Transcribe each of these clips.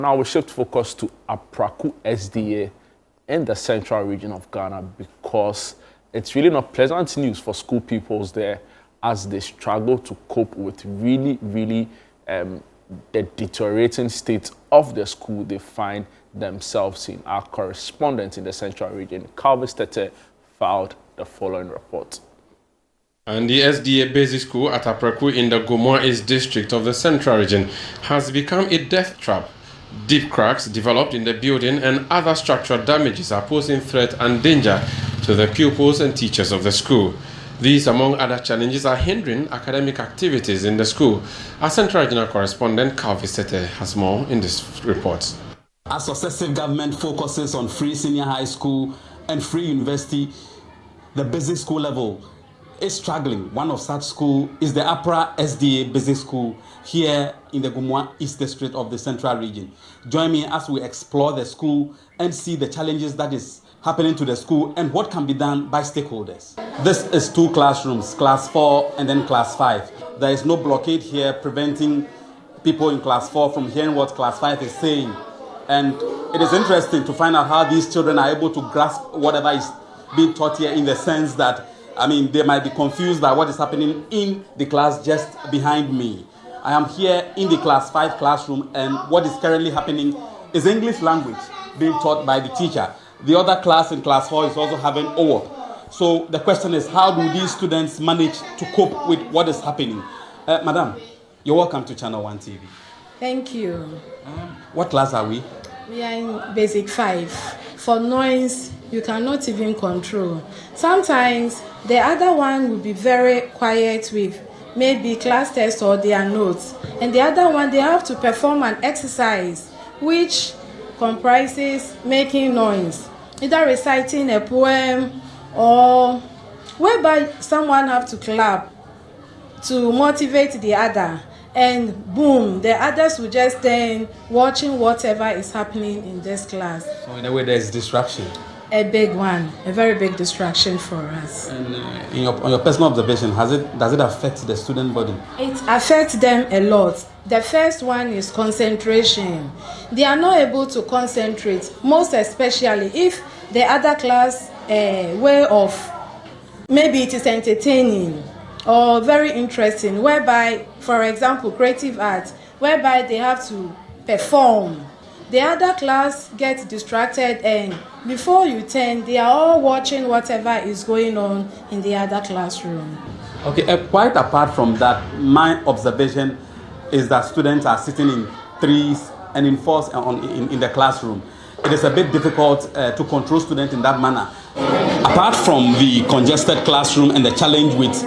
Now we shift focus to Apraku SDA in the central region of Ghana because it's really not pleasant news for school pupils there as they struggle to cope with really the deteriorating state of the school they find themselves in. Our correspondent in the central region, Calvis Tete, filed the following report. And the SDA basic school at Apraku in the Gomoa East district of the central region has become a death trap. Deep cracks developed in the building and other structural damages are posing threat and danger to the pupils and teachers of the school. These, among other challenges, are hindering academic activities in the school. Our Central Regional correspondent, Calvis Tete, has more in this report. As successive government focuses on free senior high school and free university, the basic school level is struggling. One of such schools is the Apraku SDA Basic School here in the Gomoa East District of the Central Region. Join me as we explore the school and see the challenges that is happening to the school and what can be done by stakeholders. This is 2 classrooms, class 4 and then class 5. There is no blockade here preventing people in class 4 from hearing what class 5 is saying. And it is interesting to find out how these children are able to grasp whatever is being taught here, in the sense that they might be confused by what is happening in the class just behind me. I am here in the class 5 classroom, and what is currently happening is English language being taught by the teacher. The other class in class 4 is also having OWOP. So the question is, how do these students manage to cope with what is happening? Madam, you're welcome to ChannelOne TV. Thank you. What class are we? We are in basic 5. For noise, you cannot even control. Sometimes the other one will be very quiet with maybe class test or their notes, and the other one, they have to perform an exercise which comprises making noise, either reciting a poem or whereby someone have to clap to motivate the other, and boom, the others will just stand watching whatever is happening in this class. So in a way, there is distraction. A big one, a very big distraction for us. And on your personal observation, does it affect the student body? It affects them a lot. The first one is concentration. They are not able to concentrate, most especially if the other class way of, maybe it is entertaining or very interesting, whereby, for example, creative arts, whereby they have to perform. The other class gets distracted, and before you turn, they are all watching whatever is going on in the other classroom. Okay, quite apart from that, my observation is that students are sitting in 3s and in 4s in the classroom. It is a bit difficult to control students in that manner. Apart from the congested classroom and the challenge with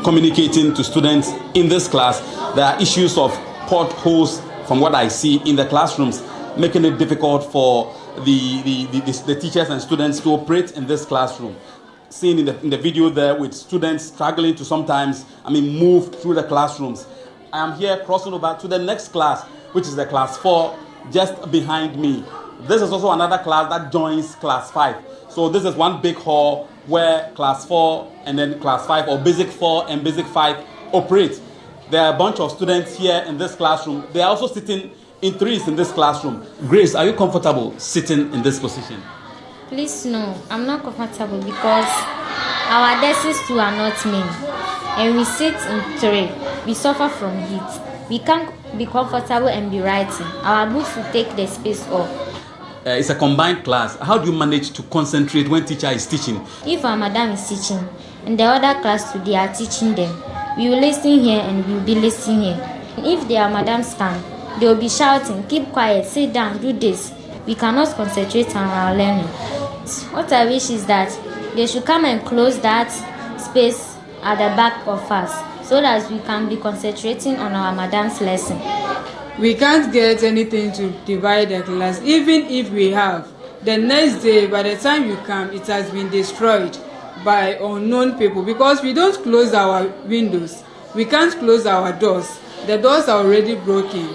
communicating to students in this class, there are issues of potholes from what I see in the classrooms, making it difficult for the teachers and students to operate in this classroom. Seen in the video there with students struggling to sometimes, move through the classrooms. I am here crossing over to the next class, which is the class 4, just behind me. This is also another class that joins class 5. So this is one big hall where class 4 and then class 5, or basic 4 and basic 5 operate. There are a bunch of students here in this classroom. They are also sitting in 3s in this classroom. Grace, are you comfortable sitting in this position? Please, no, I'm not comfortable because our desks too are not mean. And we sit in 3. We suffer from heat. We can't be comfortable and be writing. Our books will take the space off. It's a combined class. How do you manage to concentrate when teacher is teaching? If our madam is teaching and the other class too, they are teaching them, we will listen here and we will be listening here. And if their madams come, they will be shouting, keep quiet, sit down, do this. We cannot concentrate on our learning. What I wish is that they should come and close that space at the back of us so that we can be concentrating on our madam's lesson. We can't get anything to divide the class, even if we have. The next day, by the time you come, it has been destroyed by unknown people because we don't close our windows. We can't close our doors. The doors are already broken.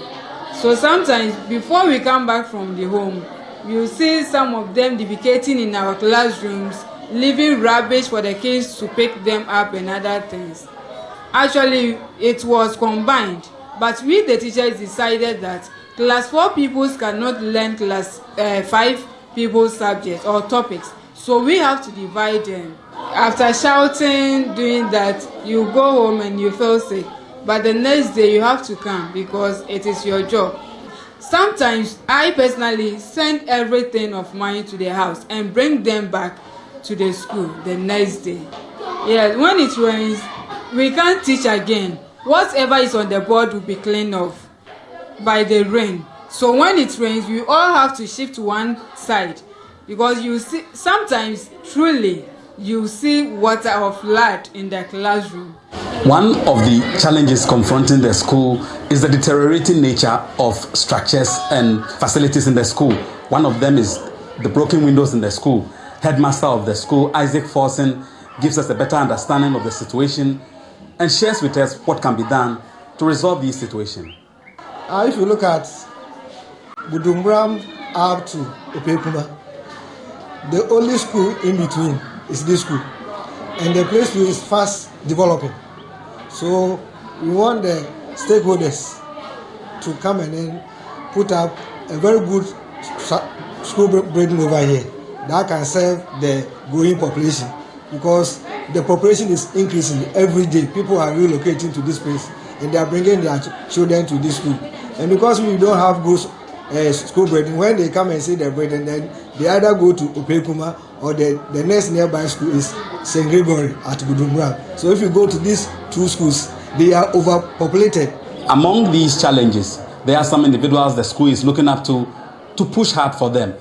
So sometimes, before we come back from the home, you see some of them defecating in our classrooms, leaving rubbish for the kids to pick them up and other things. Actually, it was combined. But we, the teachers, decided that Class 4 pupils cannot learn class 5 pupils subjects or topics. So we have to divide them. After shouting, doing that, you go home and you feel sick. But the next day you have to come because it is your job. Sometimes I personally send everything of mine to the house and bring them back to the school the next day. Yes, when it rains, we can't teach again. Whatever is on the board will be cleaned off by the rain. So when it rains, we all have to shift to one side because you see, sometimes truly you see water or flood in the classroom. One of the challenges confronting the school is the deteriorating nature of structures and facilities in the school. One of them is the broken windows in the school. Headmaster of the school, Isaac Forson, gives us a better understanding of the situation and shares with us what can be done to resolve this situation. If you look at Budumbram up to Opekuma, the only school in between is this school, and the place is fast developing. So we want the stakeholders to come and then put up a very good school building over here that can serve the growing population, because the population is increasing every day. People are relocating to this place and they are bringing their children to this school. And because we don't have good school building, when they come and see the building, then they either go to Opekuma or the next nearby school is St. Gregory at Budumbram. So if you go to these two schools, they are overpopulated. Among these challenges, there are some individuals the school is looking up to push hard for them.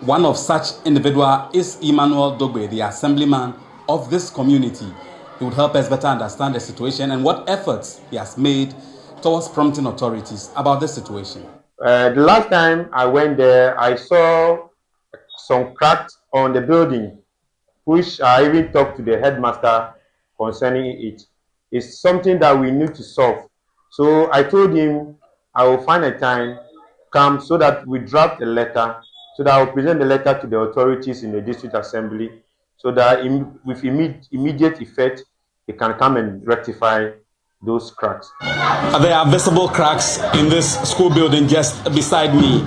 One of such individual is Emmanuel Dogbe, the assemblyman of this community. He would help us better understand the situation and what efforts he has made towards prompting authorities about this situation. The last time I went there, I saw some cracks on the building, which I even talked to the headmaster concerning it. It's something that we need to solve. So I told him I will find a time, come so that we draft a letter, so that I will present the letter to the authorities in the district assembly, so that with immediate effect, they can come and rectify those cracks. There are visible cracks in this school building just beside me.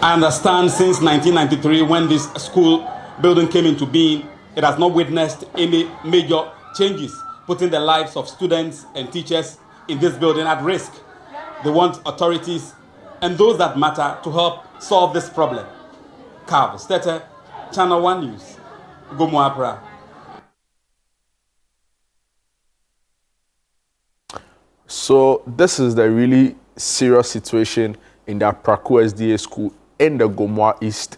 I understand since 1993, when this school building came into being, it has not witnessed any major changes, putting the lives of students and teachers in this building at risk. They want authorities and those that matter to help solve this problem. Carl Stetter, Channel One News, Apraku. So this is the really serious situation in the Apraku SDA school in the Gomoa East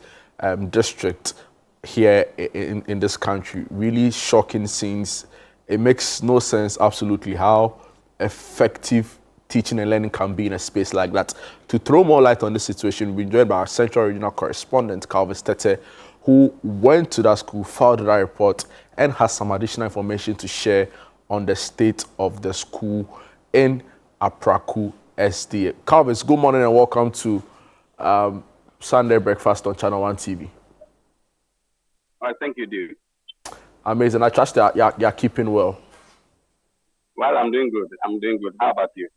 district here in this country. Really shocking scenes. It makes no sense absolutely how effective teaching and learning can be in a space like that. To throw more light on this situation, we're joined by our Central Regional correspondent, Calvin Stete, who went to that school, filed that report, and has some additional information to share on the state of the school in Apraku SDA. Calvin, good morning and welcome to Sunday Breakfast on Channel One TV. All right, thank you, dude. Amazing. I trust that you're keeping well. Well, I'm doing good. I'm doing good. How about you?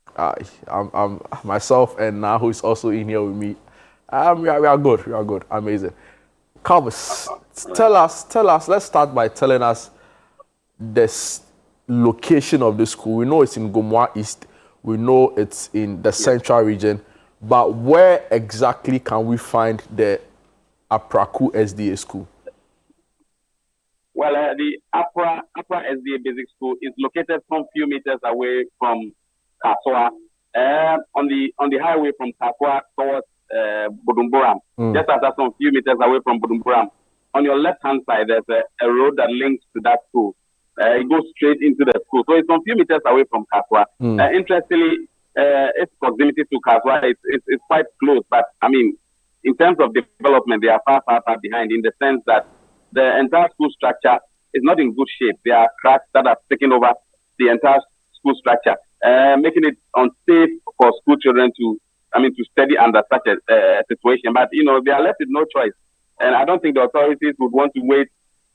I'm myself and now who is also in here with me. We are good. We are good. Amazing. Calvin, tell us. Let's start by telling us this location of the school. We know it's in Gomoa East. We know it's in the central region. But where exactly can we find the Apraku SDA school? Well, the Apra SDA Basic School is located some few meters away from Kaswa, on the highway from Kaswa towards Budumburam. Just after some few meters away from Budumburam. On your left-hand side, there's a road that links to that school. It goes straight into the school. So it's some few meters away from Kaswa. Interestingly, its proximity to Kaswa is quite close. But, I mean, in terms of development, they are far, far, far behind in the sense that the entire school structure is not in good shape. There are cracks that have taken over the entire school structure, making it unsafe for school children to study under such a situation. But, they are left with no choice. And I don't think the authorities would want to wait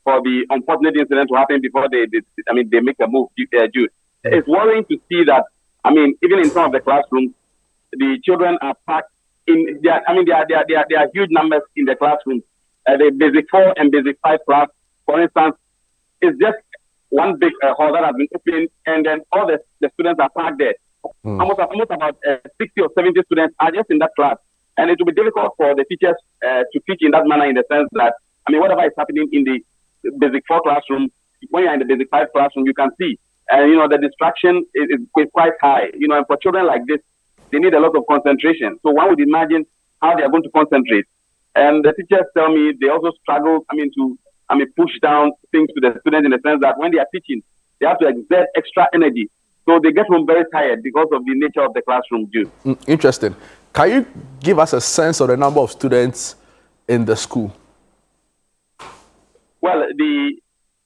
for the unfortunate incident to happen before they make a move. It's worrying to see that, even in some of the classrooms, the children are packed there are huge numbers in the classroom. The basic 4 and basic 5 class, for instance, is just one big hall that has been opened, and then all the students are packed there. Almost about 60 or 70 students are just in that class. And it will be difficult for the teachers to teach in that manner, in the sense that, whatever is happening in the basic 4 classroom, when you're in the basic 5 classroom, you can see. And, the distraction is quite high. And for children like this, they need a lot of concentration. So one would imagine how they are going to concentrate. And the teachers tell me they also struggle, to push down things to the students, in the sense that when they are teaching, they have to exert extra energy. So they get home very tired because of the nature of the classroom, Jude. Interesting. Can you give us a sense of the number of students in the school? Well, the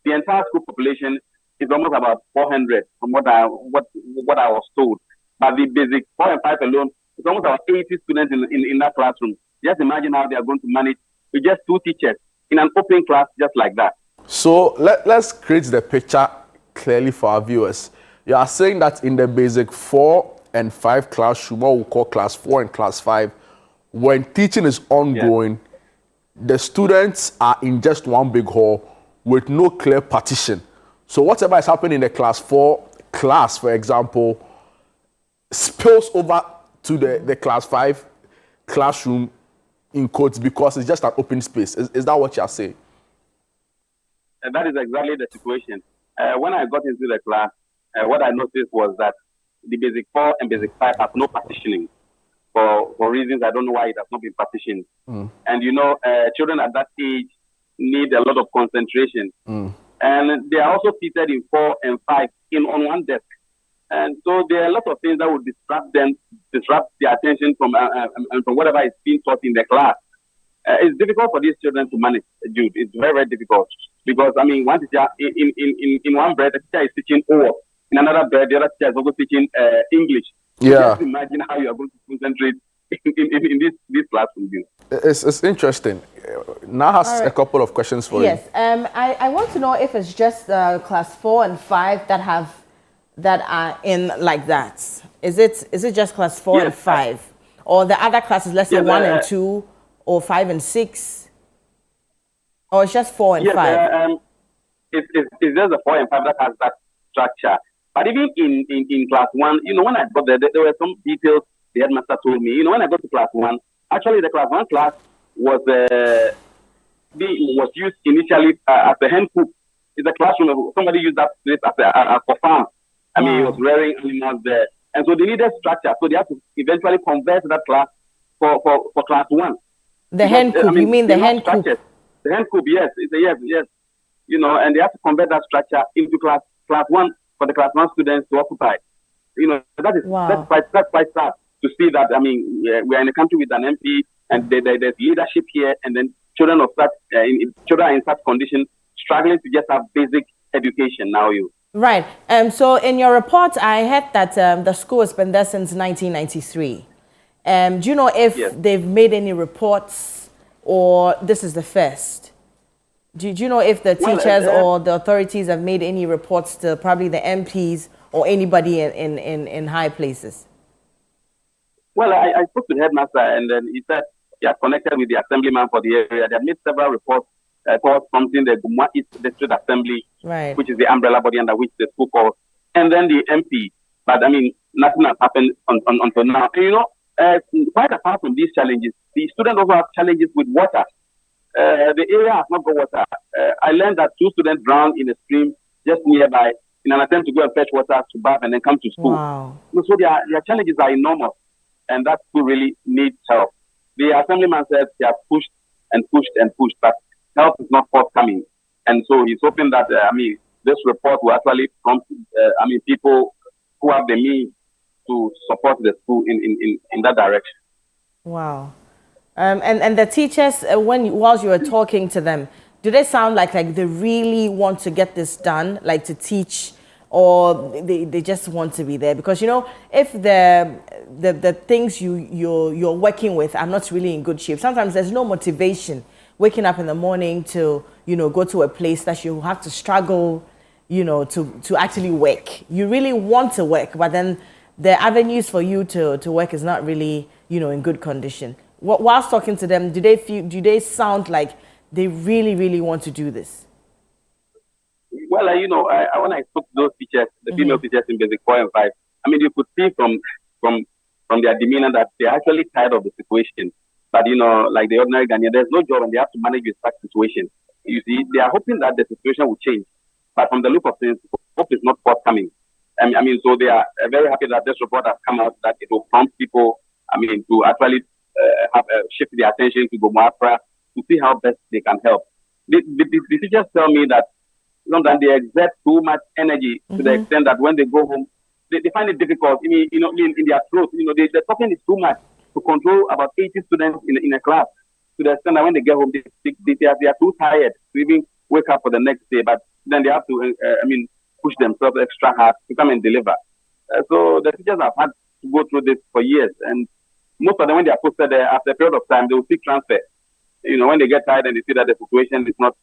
entire school population is almost about 400 from what I was told. But the basic 4 and 5 alone, it's almost about 80 students in that classroom. Just imagine how they are going to manage with just 2 teachers in an open class just like that. So let's create the picture clearly for our viewers. You are saying that in the basic 4 and 5 classroom, what we call class 4 and class 5, when teaching is ongoing, the students are in just one big hall with no clear partition. So whatever is happening in the class 4 class, for example, spills over to the class 5 classroom, in quotes, because it's just an open space. Is that what you're saying? And that is exactly the situation. When I got into the class, what I noticed was that the basic 4 and basic 5 have no partitioning. For reasons I don't know why it has not been partitioned. And children at that age need a lot of concentration. And they are also seated in 4 and 5 on one desk. And so there are a lot of things that would disrupt their attention from whatever is being taught in the class. It's difficult for these children to manage, Jude. It's very, very difficult. Because, one teacher, in one breath, the teacher is teaching O. In another breath, the other teacher is also teaching English. Yeah. Just imagine how you are going to concentrate in this classroom, Jude. It's interesting. Now has a couple of questions for you. Yes. I want to know if it's just class 4 and 5 that are in like that. Is it just class 4 and 5? Or the other classes, let's say 1 and 2, or 5 and 6? Or it's just 4 and 5? It's just the 4 and 5 that has that structure. But even in class 1, when I got there were some details the headmaster told me. When I got to class 1, actually the class 1 class was used initially as a hen coop. It's a classroom. Somebody used that place as a farm. He was rearing animals there. And so they needed structure. So they have to eventually convert that class for class 1. The hen coop, you mean the hen coop? The hen coop, yes. Yes. And they have to convert that structure into class 1 for the class 1 students to occupy. That's quite sad to see that, we are in a country with an MP, and there's leadership here, and then children are in such conditions, struggling to just have basic education now. Right. So in your report, I heard that the school has been there since 1993. Do you know if they've made any reports, or this is the first? Do you know if the teachers or the authorities have made any reports to probably the MPs or anybody in high places? Well, I spoke to the headmaster, and then he said he has connected with the assemblyman for the area. They have made several reports towards something the Gumwa East District Assembly, which is the umbrella body under which the school calls, and then the MP. But nothing has happened until now. And, quite apart from these challenges, the students also have challenges with water. The area has not got water. I learned that 2 students drowned in a stream just nearby in an attempt to go and fetch water to bath and then come to school. Wow. So their challenges are enormous, and that school really needs help. The assemblyman said they have pushed and pushed and pushed, but help is not forthcoming. And so he's hoping that, this report will actually prompt, people who have the means to support the school in that direction. Wow. And the teachers, whilst you were talking to them, do they sound like they really want to get this done, like to teach, or they just want to be there? Because, if the things you're working with are not really in good shape, sometimes there's no motivation waking up in the morning to, go to a place that you have to struggle, to actually work. You really want to work, but then the avenues for you to work is not really in good condition. Whilst talking to them, do they sound like they really, really want to do this? Well, when I spoke to those teachers, the female teachers in Basic 4 and 5, I mean, you could see from their demeanor that they're actually tired of the situation. But, like the ordinary Ghanaian, there's no job and they have to manage with such situation. You see, they are hoping that the situation will change. But from the look of things, hope is not forthcoming. I mean, so they are very happy that this report has come out, that it will prompt people, to actually shift their attention to Gomapra to see how best they can help. The teachers tell me that sometimes they exert too much energy to the extent that when they go home, they find it difficult. In their throat, the talking is too much to control about 80 students in a class. To the extent that when they get home, they are too tired to even wake up for the next day. But then they have to, push themselves extra hard to come and deliver. So the teachers have had to go through this for years. And most of them, when they are posted there, after a period of time, they will seek transfer. When they get tired and they see that the situation is not,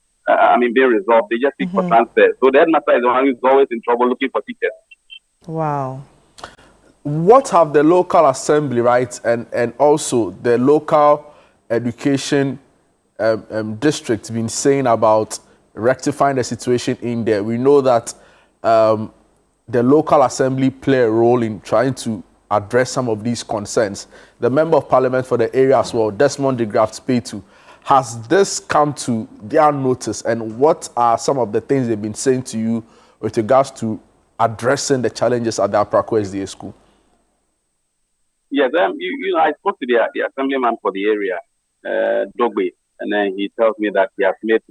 being resolved, they just seek for transfer. So the headmaster is the one who is always in trouble looking for teachers. Wow. What have the local assembly, right, and also the local education district been saying about rectifying the situation in there? We know that the local assembly play a role in trying to address some of these concerns. The member of parliament for the area as well, Desmond de Graft Spetu, has this come to their notice, and what are some of the things they've been saying to you with regards to addressing the challenges at the Apraku SDA school? Yes, I spoke to the assemblyman for the area, Dogbe, and then he tells me that he has made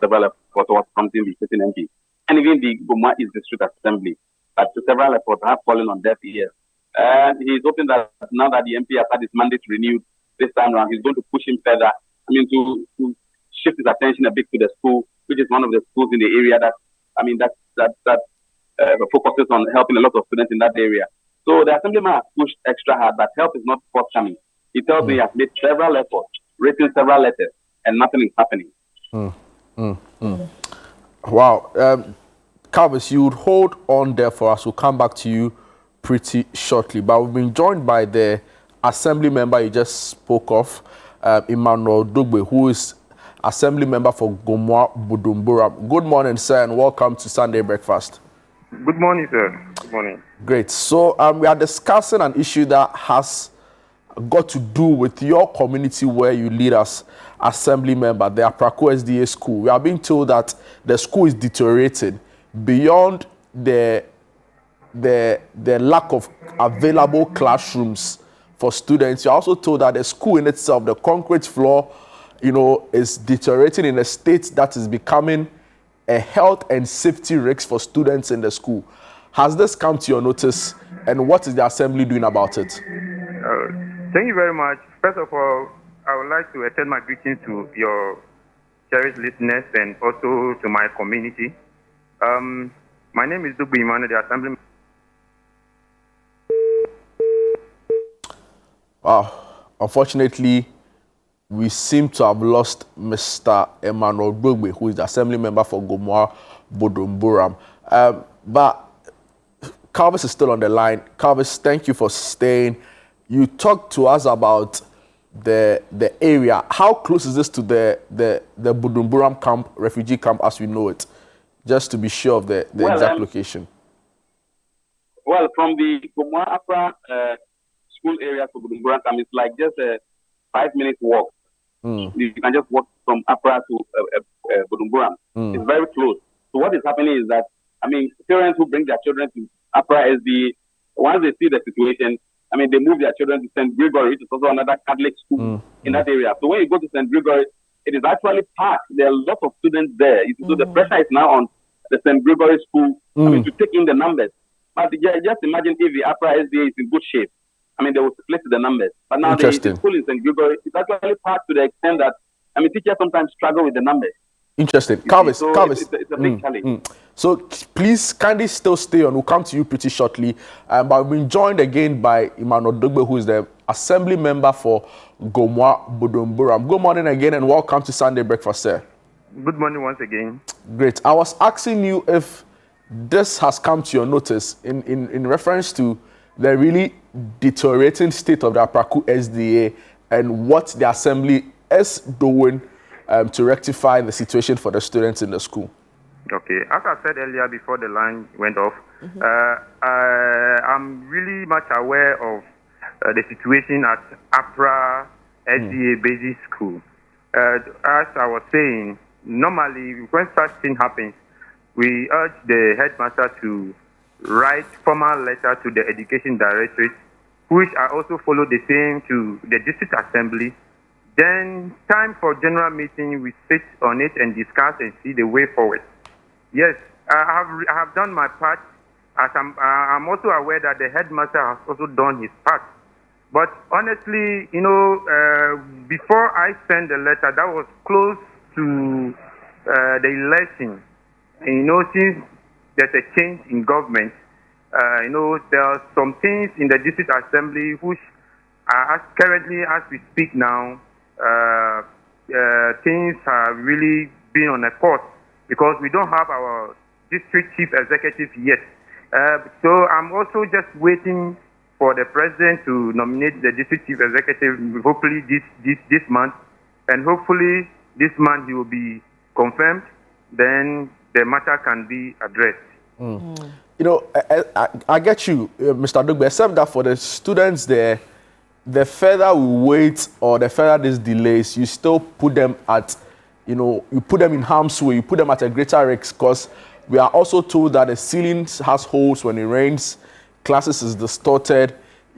several efforts towards something the sitting MP, and even the Goma East District Assembly, but several efforts have fallen on deaf ears. And he's hoping that now that the MP has had his mandate renewed this time around, he's going to push him further. To shift his attention a bit to the school, which is one of the schools in the area that focuses on helping a lot of students in that area. So the assemblyman has pushed extra hard, but help is not forthcoming. He tells me he has made several efforts, written several letters, and nothing is happening. Wow. Calvis, you would hold on there for us. We'll come back to you pretty shortly. But we've been joined by the assembly member you just spoke of, Emmanuel Dugbe, who is assembly member for Gomwa Budumburam. Good morning, sir, and welcome to Sunday Breakfast. Good morning, sir. Good morning. Great. So we are discussing an issue that has got to do with your community where you lead as assembly member, the Apraku SDA school. We are being told that the school is deteriorating beyond the lack of available classrooms for students. You're also told that the school in itself, the concrete floor, is deteriorating in a state that is becoming a health and safety risk for students in the school. Has this come to your notice, and what is the assembly doing about it? Thank you very much. First of all, I would like to extend my greetings to your cherished listeners and also to my community. My name is Dugbe Emmanuel, the assembly. Unfortunately, we seem to have lost Mr. Emmanuel Dugbe, who is the assembly member for Gomwa Budumburam. But Calvis is still on the line. Calvis, thank you for staying. You talked to us about the area. How close is this to the Budumburam camp, refugee camp as we know it? Just to be sure of the exact location. Well, from the Gomwa Apra school area to Budumburam camp, it's like just a 5-minute walk. You can just walk from Apra to Budumburam. It's very close. So what is happening is that, parents who bring their children to Apra SDA, once they see the situation, they move their children to St. Gregory, which is also another Catholic school in that area. So when you go to St. Gregory, it is actually packed. There are lots of students there. So the pressure is now on the St. Gregory school, to take in the numbers. But just imagine if the Apra SDA is in good shape. They will split the numbers. But now the school in St. Gregory is actually packed to the extent that, teachers sometimes struggle with the numbers. Interesting. Calvis, it's a big challenge. So please kindly still stay on. We'll come to you pretty shortly. But we've been joined again by Emmanuel Dugbe, who is the assembly member for Gomwa Budumburam. Good morning again and welcome to Sunday Breakfast, sir. Good morning once again. Great. I was asking you if this has come to your notice in reference to the really deteriorating state of the Apraku SDA and what the assembly is doing to rectify the situation for the students in the school? Okay, as I said earlier before the line went off, I'm really much aware of the situation at APRA SDA Basic School. As I was saying, normally when such thing happens, we urge the headmaster to write formal letter to the education directorate, which I also follow the same to the district assembly. Then time for general meeting, we sit on it and discuss and see the way forward. Yes, I have done my part. As I'm also aware that the headmaster has also done his part. But honestly, you know, before I send the letter, that was close to the election. And, you know, since there's a change in government, you know, there are some things in the district assembly which are currently, as we speak now, things have really been on a course because we don't have our district chief executive yet. So I'm also just waiting for the president to nominate the district chief executive, hopefully this month, and hopefully this month he will be confirmed. Then the matter can be addressed. You know, I get you, Mr. Dugbe, except that for the students there, the further we wait or the further these delays, you still put them at, you know, you put them in harm's way, you put them at a greater risk, because we are also told that the ceiling has holes when it rains, classes is distorted,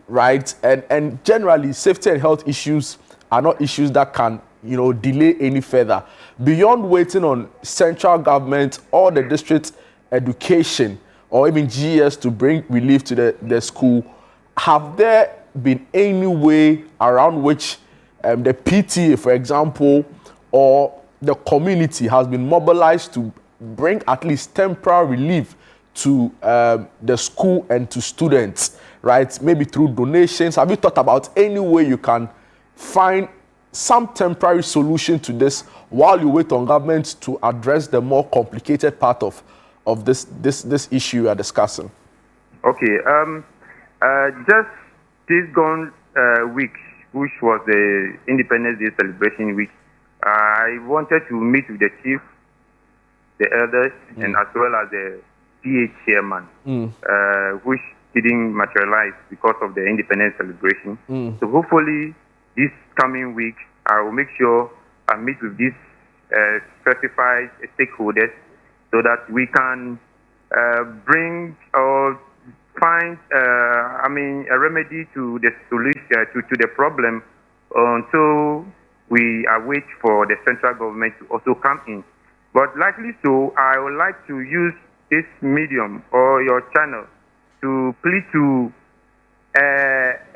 right? And generally, safety and health issues are not issues that can, you know, delay any further. Beyond waiting on central government or the district education or even GES to bring relief to the school, have there been any way around which the PTA, for example, or the community has been mobilized to bring at least temporary relief to the school and to students, right? Maybe through donations. Have you thought about any way you can find some temporary solution to this while you wait on government to address the more complicated part of this issue you are discussing? Okay, just this gone week, which was the Independence Day celebration week, I wanted to meet with the chief, the elders, and as well as the PA chairman, which didn't materialize because of the independence celebration. So hopefully this coming week, I will make sure I meet with these specified stakeholders so that we can bring or find, a remedy to the solution to the problem until we await for the central government to also come in. But likely so, I would like to use this medium or your channel to plead to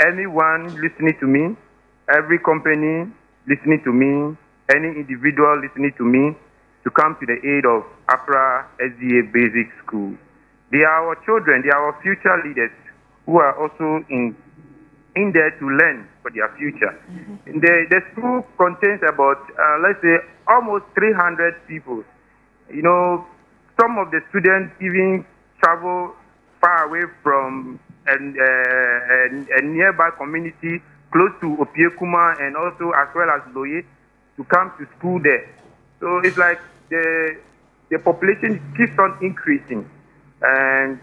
anyone listening to me, every company listening to me, any individual listening to me, to come to the aid of APRA SDA Basic School. They are our children, they are our future leaders who are also in there to learn for their future. The school contains about, let's say, almost 300 people. You know, some of the students even travel far away from a nearby community close to Opiekuma and also as well as Loye to come to school there. So it's like the population keeps on increasing, and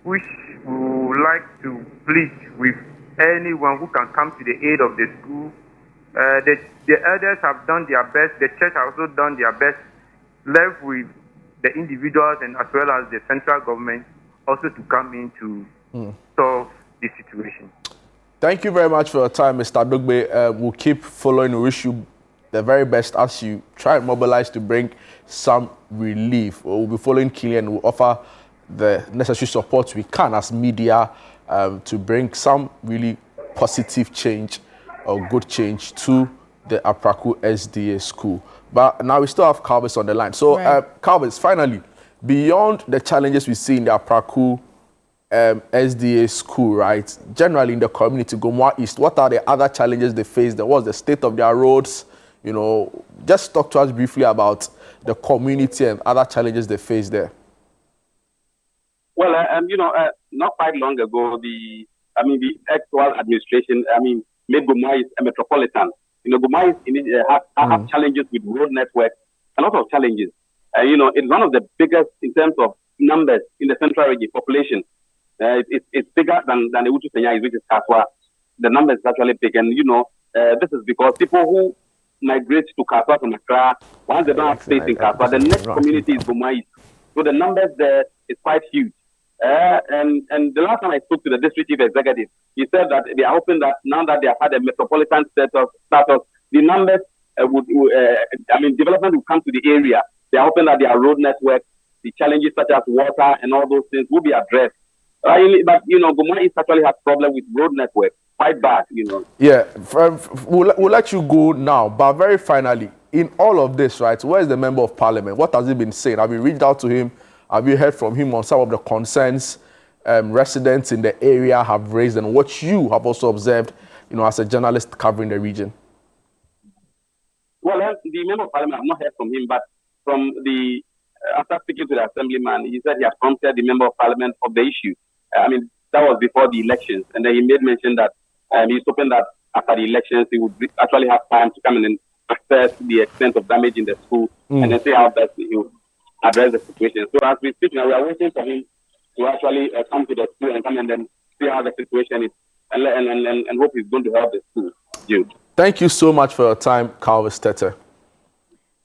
which we would like to plead with anyone who can come to the aid of the school. The elders have done their best, the church has also done their best, left with the individuals and as well as the central government also to come in to solve the situation. Thank you very much for your time, Mr. Dugbe. We'll keep following. We wish you the very best as you try and mobilize to bring some relief. We'll be following keenly and we'll offer the necessary support we can as media to bring some really positive change or good change to the Apraku SDA school. But now we still have Calvis on the line. So, Calvis, finally, beyond the challenges we see in the Apraku SDA school, right, generally in the community, Gomoa East, what are the other challenges they face? What's the state of their roads? You know, just talk to us briefly about the community and other challenges they face there. Well, not quite long ago, the the actual administration, made Goma East a metropolitan. Goma East have challenges with road network, a lot of challenges. It's one of the biggest in terms of numbers in the central region population. It's bigger than the Utu Senya, which is Kaswa. The numbers is actually big, and this is because people who migrate to Kaswa from Accra, once they don't have space in Kaswa, the next community is Goma East. So the numbers there is quite huge. And the last time I spoke to the district chief executive, he said that they are hoping that now that they have had a metropolitan status, the numbers development will come to the area. They are hoping that their road network, the challenges such as water and all those things will be addressed. But Goma East actually has problem with road network, quite bad. Yeah, we'll let you go now, but very finally, in all of this, right? Where is the member of parliament? What has he been saying? Have you reached out to him? Have you heard from him on some of the concerns residents in the area have raised, and what you have also observed, as a journalist covering the region? Well, the member of parliament, I've not heard from him, but from after speaking to the assemblyman, he said he has prompted the member of parliament of the issue. That was before the elections, and then he made mention that he's hoping that after the elections, he would actually have time to come in and assess the extent of damage in the school, and then see how best he would address the situation. So as we speak now, we are waiting for him to actually come to the school and come and then see how the situation is, and hope he's going to help the school. Jude. Thank you so much for your time, Calvis Tete.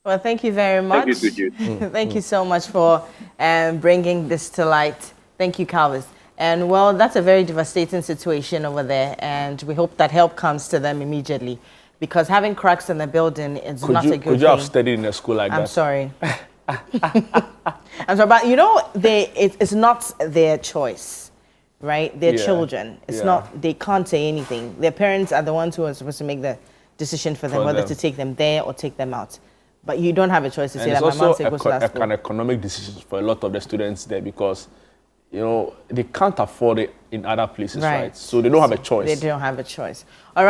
Well, thank you very much. Thank you, Jude. Thank you so much for bringing this to light. Thank you, Calvis. And well, that's a very devastating situation over there, and we hope that help comes to them immediately, because having cracks in the building is not a good thing. Could you have studied in a school like that? I'm sorry. I'm sorry, but it's not their choice, right? They're children. It's not, they can't say anything. Their parents are the ones who are supposed to make the decision for them, whether to take them there or take them out. But you don't have a choice to say that my mom said go to that school. An economic decision for a lot of the students there, because they can't afford it in other places, right? So they don't have a choice. They don't have a choice. All right.